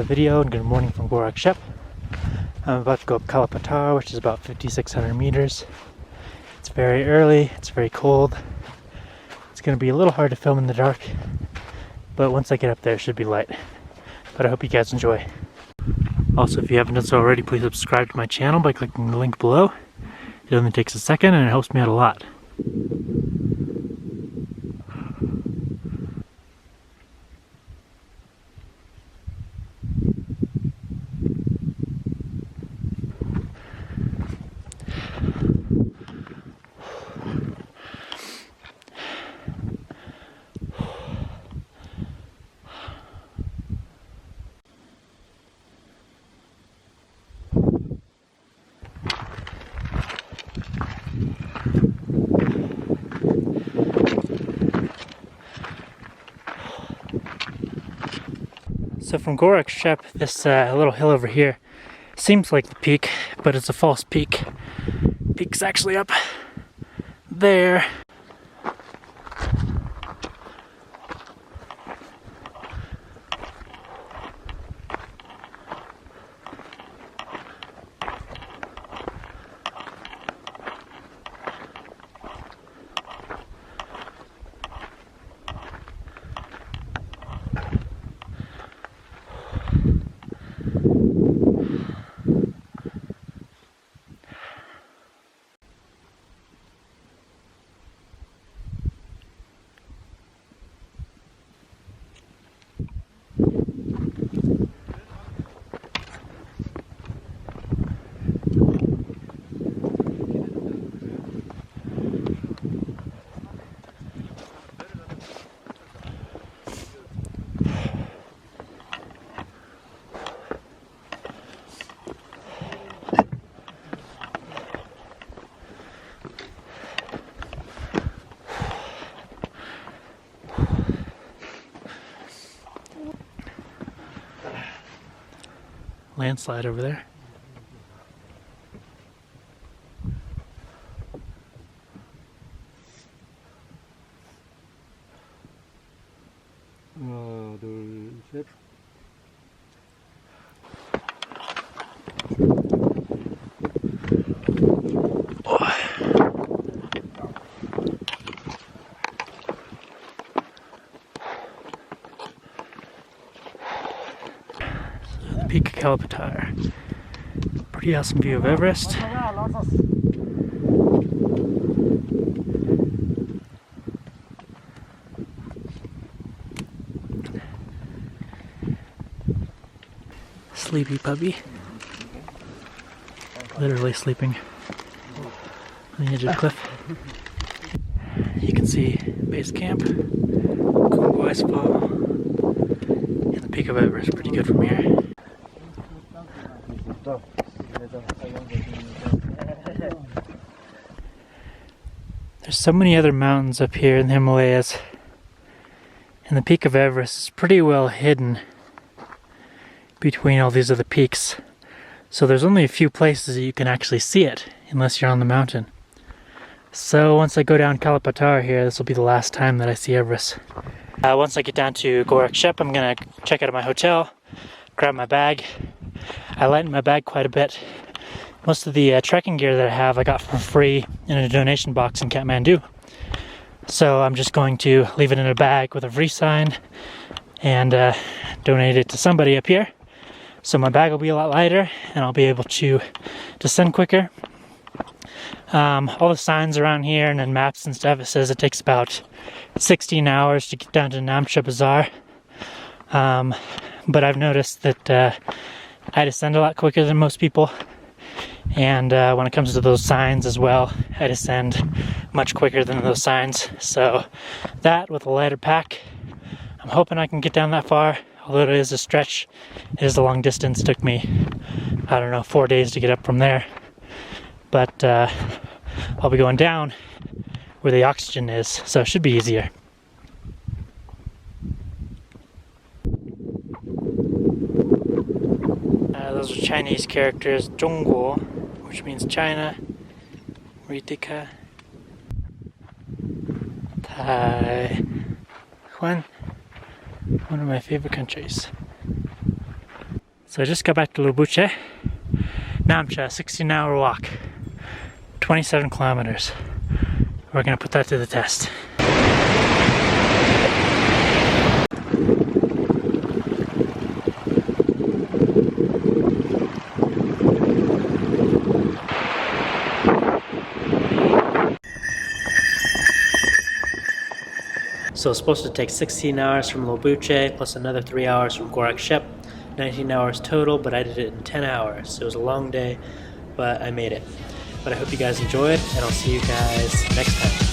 another video, and good morning from Gorakshep. I'm about to go up Kala Patthar, which is about 5,600 meters. It's very early, it's very cold. It's going to be a little hard to film in the dark, but once I get up there it should be light. But I hope you guys enjoy. Also, if you haven't done so already, please subscribe to my channel by clicking the link below. It only takes a second and it helps me out a lot. So from Gorakshep, this little hill over here seems like the peak, but it's a false peak. Peak's actually up there. Landslide over there. 하나, 둘, 셋. Peak of Kala Patthar. Pretty awesome view of Everest. Sleepy puppy. Literally sleeping on the edge of the cliff. You can see base camp, Kumbu Icefall, and the peak of Everest. Pretty good from here. There's so many other mountains up here in the Himalayas, and the peak of Everest is pretty well hidden between all these other peaks. So there's only a few places that you can actually see it, unless you're on the mountain. So once I go down Kala Patthar here, this will be the last time that I see Everest. Once I get down to Gorakshep, I'm gonna check out of my hotel, grab my bag. I lightened my bag quite a bit. Most of the trekking gear that I have I got for free in a donation box in Kathmandu. So I'm just going to leave it in a bag with a free sign and donate it to somebody up here. So my bag will be a lot lighter and I'll be able to descend quicker. All the signs around here and then maps and stuff, it says it takes about 16 hours to get down to Namche Bazaar. But I've noticed that I descend a lot quicker than most people. And when it comes to those signs as well, I descend much quicker than those signs. So that with a lighter pack, I'm hoping I can get down that far. Although it is a stretch, it is a long distance. It took me, I don't know, 4 days to get up from there. But I'll be going down where the oxygen is, so it should be easier. Those are Chinese characters, 中国, which means China, Ritika, Taiwan, one of my favorite countries. So I just got back to Namche. Namche, 16-hour walk, 27 kilometers. We're gonna put that to the test. So it's supposed to take 16 hours from Namche, plus another 3 hours from Gorakshep. 19 hours total, but I did it in 10 hours. It was a long day, but I made it. But I hope you guys enjoyed, and I'll see you guys next time.